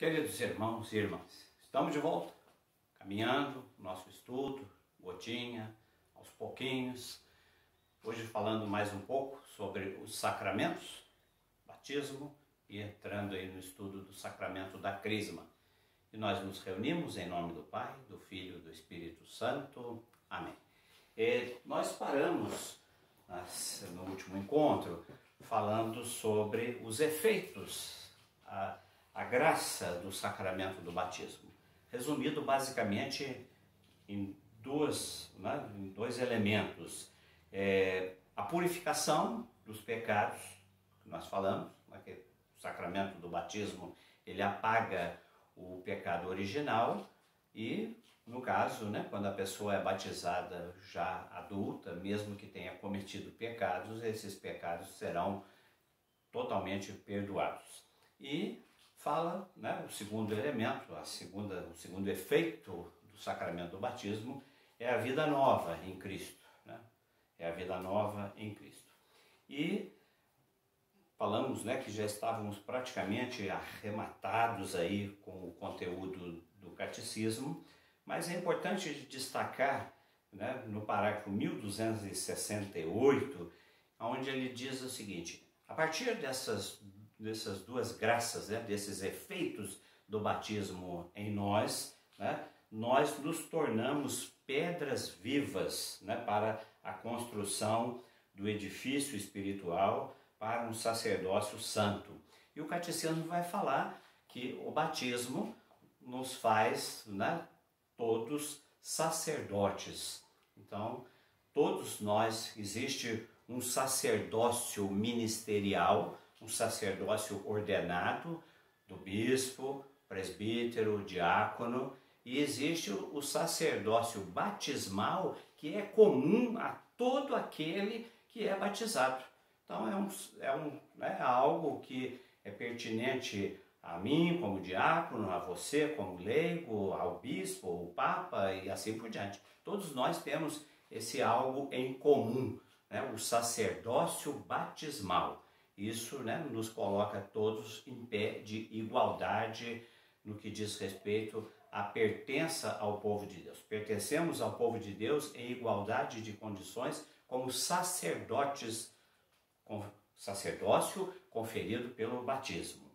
Queridos irmãos e irmãs, estamos de volta, caminhando nosso estudo, gotinha, aos pouquinhos. Hoje falando mais um pouco sobre os sacramentos, batismo e entrando aí no estudo do sacramento da Crisma. E nós nos reunimos em nome do Pai, do Filho e do Espírito Santo. Amém. E nós paramos no último encontro falando sobre os efeitos, a graça do sacramento do batismo, resumido basicamente em dois elementos: a purificação dos pecados, que nós falamos, que o sacramento do batismo ele apaga o pecado original, e no caso, quando a pessoa é batizada já adulta, mesmo que tenha cometido pecados, esses pecados serão totalmente perdoados. E fala, o segundo elemento, o segundo efeito do sacramento do batismo é a vida nova em Cristo. É a vida nova em Cristo. E falamos que já estávamos praticamente arrematados aí com o conteúdo do catecismo, mas é importante destacar no parágrafo 1268, onde ele diz o seguinte: a partir dessas duas graças, desses efeitos do batismo em nós, nós nos tornamos pedras vivas para a construção do edifício espiritual para um sacerdócio santo. E o catecismo vai falar que o batismo nos faz todos sacerdotes. Então, todos nós, existe um sacerdócio ministerial, um sacerdócio ordenado do bispo, presbítero, diácono, e existe o sacerdócio batismal, que é comum a todo aquele que é batizado. Então é algo que é pertinente a mim como diácono, a você como leigo, ao bispo, ao papa e assim por diante. Todos nós temos esse algo em comum, o sacerdócio batismal. Isso nos coloca todos em pé de igualdade no que diz respeito à pertença ao povo de Deus. Pertencemos ao povo de Deus em igualdade de condições como sacerdotes, com sacerdócio conferido pelo batismo.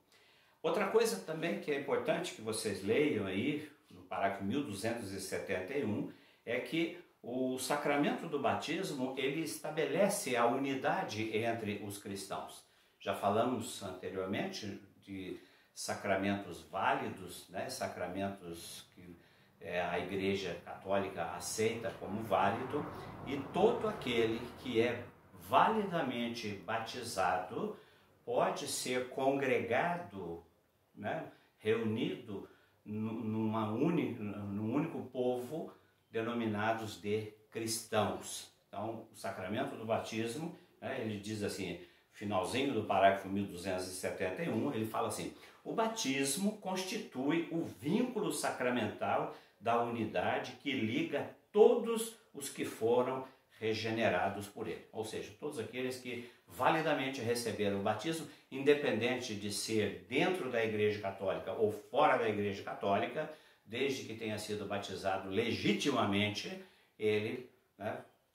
Outra coisa também que é importante que vocês leiam aí, no parágrafo 1271, é que o sacramento do batismo ele estabelece a unidade entre os cristãos. Já falamos anteriormente de sacramentos válidos, sacramentos que a Igreja Católica aceita como válido, e todo aquele que é validamente batizado pode ser congregado, reunido num único povo, denominados de cristãos. Então, o sacramento do batismo, ele diz assim, finalzinho do parágrafo 1271, ele fala assim: o batismo constitui o vínculo sacramental da unidade que liga todos os que foram regenerados por ele. Ou seja, todos aqueles que validamente receberam o batismo, independente de ser dentro da Igreja Católica ou fora da Igreja Católica, desde que tenha sido batizado legitimamente, ele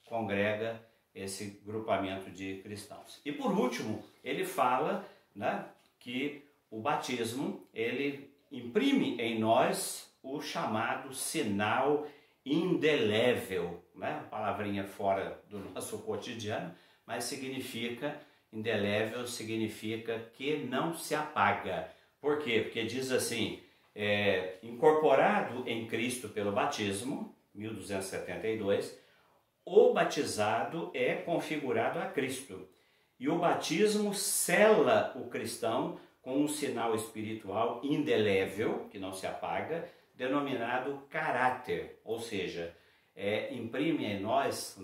congrega esse grupamento de cristãos. E por último, ele fala que o batismo ele imprime em nós o chamado sinal indelével, palavrinha fora do nosso cotidiano, mas significa, indelével significa que não se apaga. Por quê? Porque diz assim: incorporado em Cristo pelo batismo, 1272, o batizado é configurado a Cristo, e o batismo sela o cristão com um sinal espiritual indelével, que não se apaga, denominado caráter, ou seja, imprime em nós,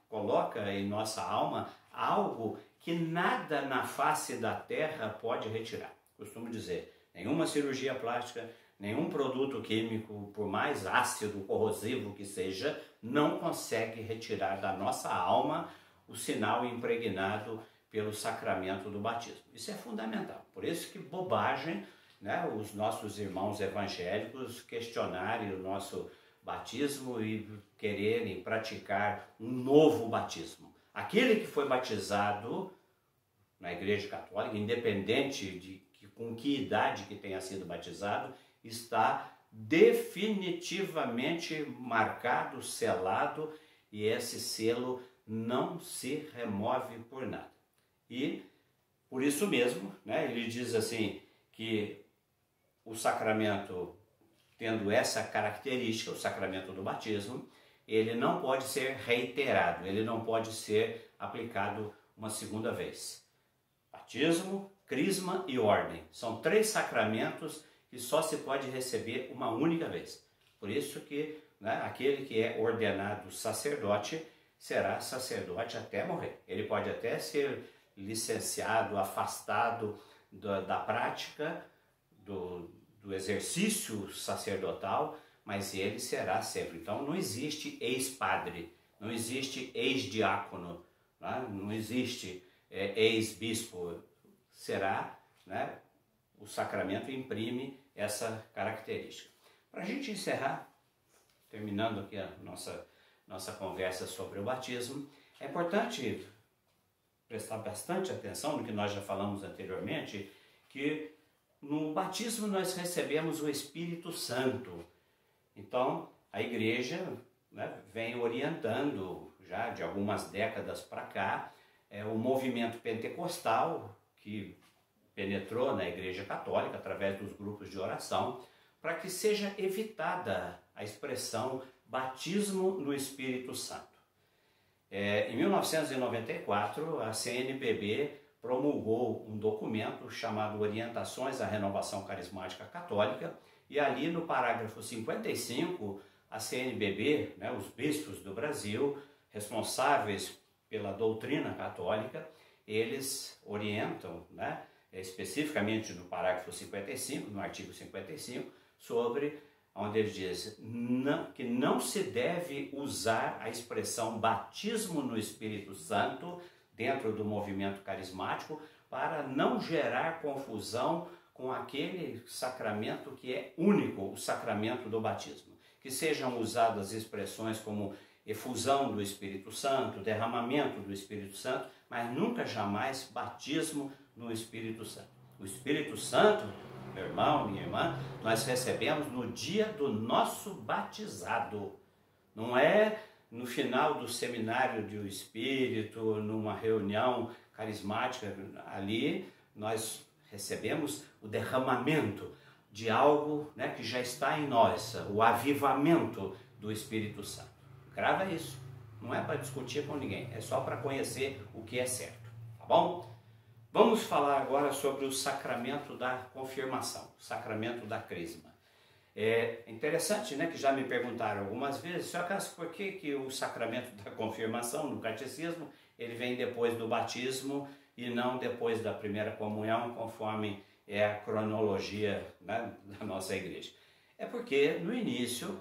coloca em nossa alma algo que nada na face da terra pode retirar. Costumo dizer, nenhuma cirurgia plástica, nenhum produto químico, por mais ácido, corrosivo que seja, não consegue retirar da nossa alma o sinal impregnado pelo sacramento do batismo. Isso é fundamental. Por isso que bobagem né, os nossos irmãos evangélicos questionarem o nosso batismo e quererem praticar um novo batismo. Aquele que foi batizado na Igreja Católica, independente de com que idade que tenha sido batizado, está definitivamente marcado, selado, e esse selo não se remove por nada. E por isso mesmo, né, ele diz assim que o sacramento, tendo essa característica, o sacramento do batismo, ele não pode ser reiterado, ele não pode ser aplicado uma segunda vez. Batismo, crisma e ordem são 3 sacramentos que só se pode receber uma única vez. Por isso que, né, aquele que é ordenado sacerdote será sacerdote até morrer. Ele pode até ser licenciado, afastado da prática, do exercício sacerdotal, mas ele será sempre. Então não existe ex-padre, não existe ex-diácono, né? Não existe ex-bispo. Será, né, o sacramento imprime essa característica. Para a gente encerrar, terminando aqui a nossa conversa sobre o batismo, é importante prestar bastante atenção no que nós já falamos anteriormente, que no batismo nós recebemos o Espírito Santo. Então, a igreja, né, vem orientando já de algumas décadas para cá o movimento pentecostal que penetrou na Igreja Católica através dos grupos de oração, para que seja evitada a expressão batismo no Espírito Santo. Em 1994, a CNBB promulgou um documento chamado Orientações à Renovação Carismática Católica, e ali no parágrafo 55, a CNBB, né, os bispos do Brasil, responsáveis pela doutrina católica, eles orientam, né, especificamente no parágrafo 55, no artigo 55, sobre onde ele diz que não se deve usar a expressão batismo no Espírito Santo dentro do movimento carismático para não gerar confusão com aquele sacramento que é único, o sacramento do batismo. Que sejam usadas expressões como efusão do Espírito Santo, derramamento do Espírito Santo, mas nunca jamais batismo no Espírito Santo. O Espírito Santo, meu irmão, minha irmã, nós recebemos no dia do nosso batizado. Não é no final do seminário do Espírito, numa reunião carismática, ali nós recebemos o derramamento de algo, né, que já está em nós, o avivamento do Espírito Santo. Grava isso, não é para discutir com ninguém, é só para conhecer o que é certo, tá bom? Vamos falar agora sobre o sacramento da confirmação, o sacramento da crisma. É interessante, né, que já me perguntaram algumas vezes, Sr. Cássio, por que o sacramento da confirmação no catecismo, ele vem depois do batismo e não depois da primeira comunhão, conforme é a cronologia, né, da nossa igreja? É porque no início,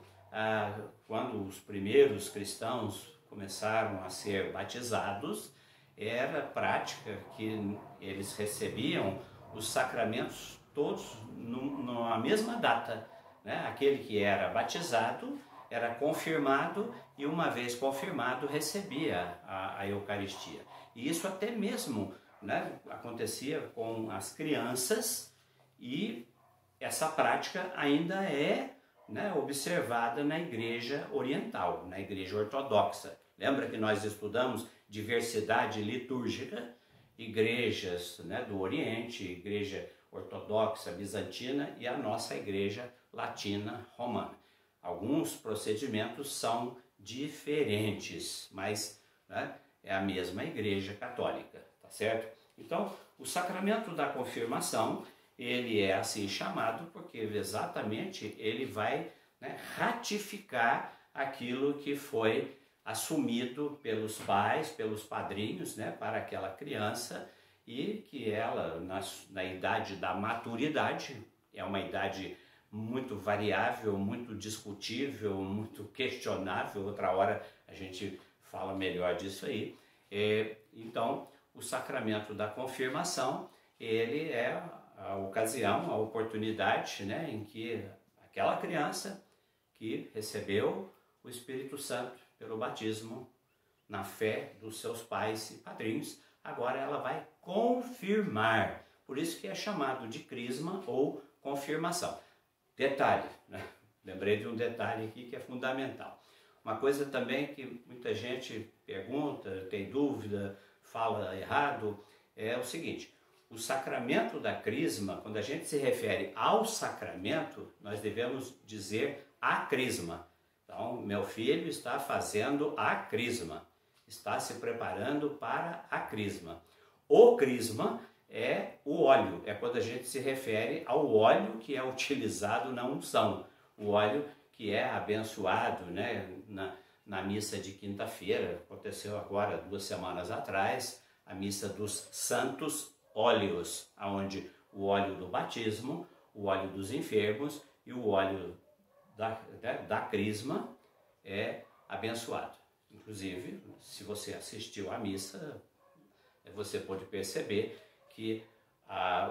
quando os primeiros cristãos começaram a ser batizados, era prática que eles recebiam os sacramentos todos numa mesma data, né? Aquele que era batizado era confirmado e, uma vez confirmado, recebia a Eucaristia. E isso até mesmo, né, acontecia com as crianças, e essa prática ainda é, né, observada na igreja oriental, na igreja ortodoxa. Lembra que nós estudamos diversidade litúrgica, igrejas, né, do Oriente, igreja ortodoxa bizantina e a nossa igreja latina romana. Alguns procedimentos são diferentes, mas, né, é a mesma igreja católica, tá certo? Então, o sacramento da confirmação, ele é assim chamado porque exatamente ele vai, né, ratificar aquilo que foi assumido pelos pais, pelos padrinhos, né, para aquela criança, e que ela, na idade da maturidade, é uma idade muito variável, muito discutível, muito questionável, outra hora a gente fala melhor disso aí. Então, o sacramento da confirmação, ele é a ocasião, a oportunidade, né, em que aquela criança que recebeu o Espírito Santo pelo batismo, na fé dos seus pais e padrinhos, agora ela vai confirmar. Por isso que é chamado de crisma ou confirmação. Detalhe, né? Lembrei de um detalhe aqui que é fundamental. Uma coisa também que muita gente pergunta, tem dúvida, fala errado, é o seguinte: o sacramento da crisma, quando a gente se refere ao sacramento, nós devemos dizer a crisma. Então, meu filho está fazendo a crisma, está se preparando para a crisma. O crisma é o óleo, é quando a gente se refere ao óleo que é utilizado na unção, o óleo que é abençoado, né, na missa de quinta-feira. Aconteceu agora 2 semanas atrás, a missa dos santos óleos, onde o óleo do batismo, o óleo dos enfermos e o óleo da crisma é abençoado. Inclusive, se você assistiu à missa, você pode perceber que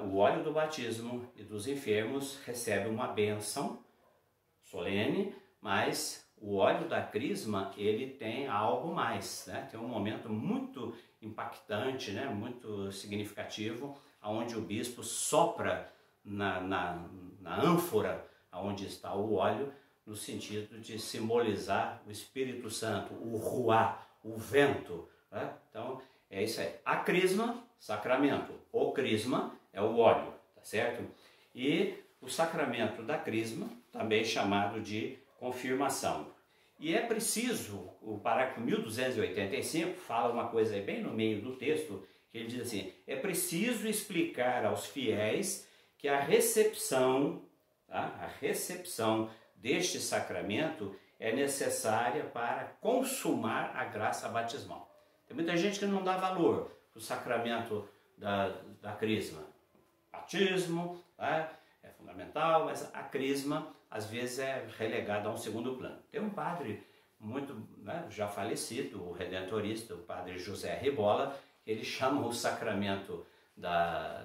o óleo do batismo e dos enfermos recebe uma bênção solene, mas o óleo da crisma, ele tem algo mais, né? Tem um momento muito impactante, né? Muito significativo, onde o bispo sopra na ânfora onde está o óleo, no sentido de simbolizar o Espírito Santo, o ruá, o vento, né? Então, é isso aí. A crisma, sacramento. O crisma é o óleo, tá certo? E o sacramento da crisma, também chamado de confirmação. E é preciso, o parágrafo 1285 fala uma coisa aí bem no meio do texto, que ele diz assim: é preciso explicar aos fiéis que a recepção, tá? A recepção deste sacramento é necessária para consumar a graça batismal. Tem muita gente que não dá valor para o sacramento da crisma. Batismo, tá? É fundamental, mas a crisma às vezes é relegada a um segundo plano. Tem um padre muito, né, já falecido, o redentorista, o padre José Ribola, que ele chama o sacramento da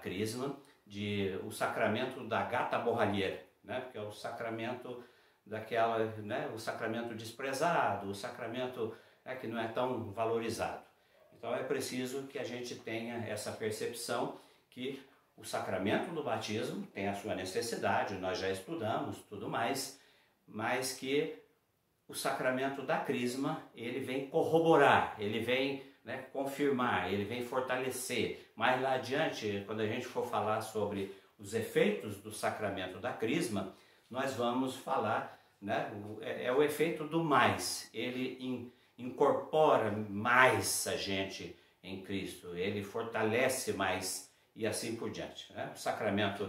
crisma de o sacramento da gata borralheira, né, porque é o sacramento daquela, né, o sacramento desprezado, o sacramento, né, que não é tão valorizado. Então é preciso que a gente tenha essa percepção que o sacramento do batismo tem a sua necessidade, nós já estudamos tudo mais, mas que o sacramento da crisma, ele vem corroborar, ele vem, né, confirmar, ele vem fortalecer. Mais lá adiante, quando a gente for falar sobre os efeitos do sacramento da crisma, nós vamos falar, né, é o efeito do mais, ele incorpora mais a gente em Cristo, ele fortalece mais e assim por diante, né? O sacramento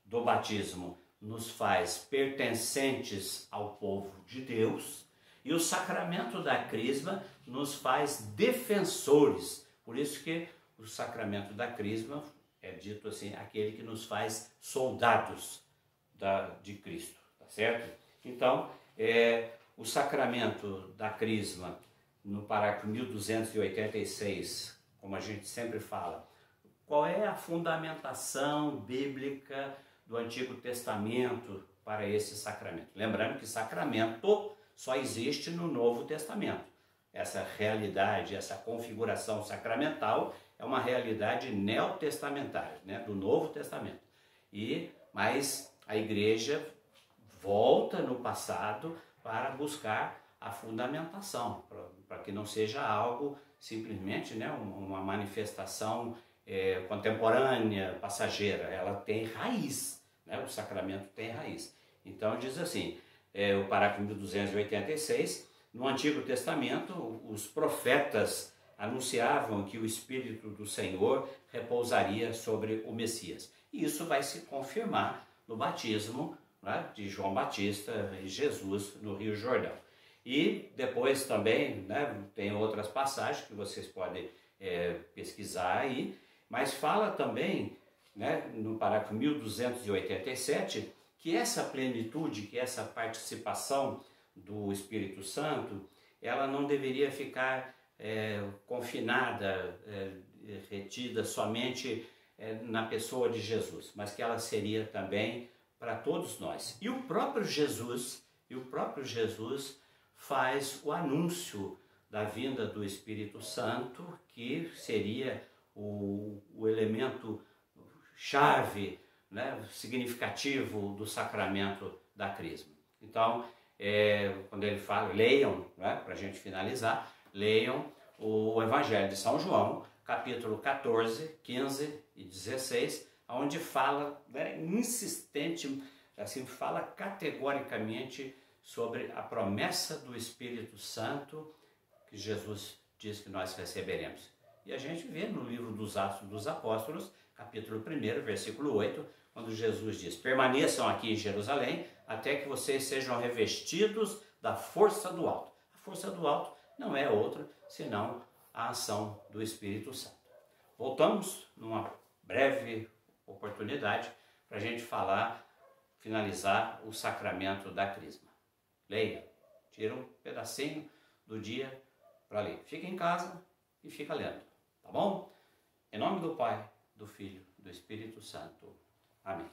do batismo nos faz pertencentes ao povo de Deus e o sacramento da crisma nos faz defensores. Por isso que o sacramento da crisma é dito assim, aquele que nos faz soldados de Cristo, tá certo? Então, o sacramento da crisma, no parágrafo 1286, como a gente sempre fala, qual é a fundamentação bíblica do Antigo Testamento para esse sacramento? Lembrando que sacramento só existe no Novo Testamento. Essa realidade, essa configuração sacramental é uma realidade neotestamentária, né, do Novo Testamento. Mas a igreja volta no passado para buscar a fundamentação, para que não seja algo simplesmente, né, uma manifestação contemporânea, passageira. Ela tem raiz, né? O sacramento tem raiz. Então diz assim, o parágrafo 1286, no Antigo Testamento os profetas anunciavam que o Espírito do Senhor repousaria sobre o Messias. E isso vai se confirmar no batismo, né, de João Batista e Jesus no Rio Jordão. E depois também, né, tem outras passagens que vocês podem pesquisar aí, mas fala também, né, no parágrafo 1287, que essa plenitude, que essa participação do Espírito Santo, ela não deveria ficar confinada, retida somente na pessoa de Jesus, mas que ela seria também para todos nós. E o próprio Jesus faz o anúncio da vinda do Espírito Santo, que seria o elemento chave, né, significativo do sacramento da Crisma. Então, quando ele fala, leiam, né, para a gente finalizar, leiam o Evangelho de São João, capítulo 14, 15 e 16, onde fala, né, insistente, assim, fala categoricamente sobre a promessa do Espírito Santo que Jesus diz que nós receberemos. E a gente vê no livro dos Atos dos Apóstolos, capítulo 1, versículo 8, quando Jesus diz: permaneçam aqui em Jerusalém até que vocês sejam revestidos da força do alto. A força do alto não é outra senão a ação do Espírito Santo. Voltamos numa breve oportunidade para a gente finalizar o sacramento da Crisma. Leia, tira um pedacinho do dia para ler. Fica em casa e fica lendo, tá bom? Em nome do Pai, do Filho, do Espírito Santo. Amém.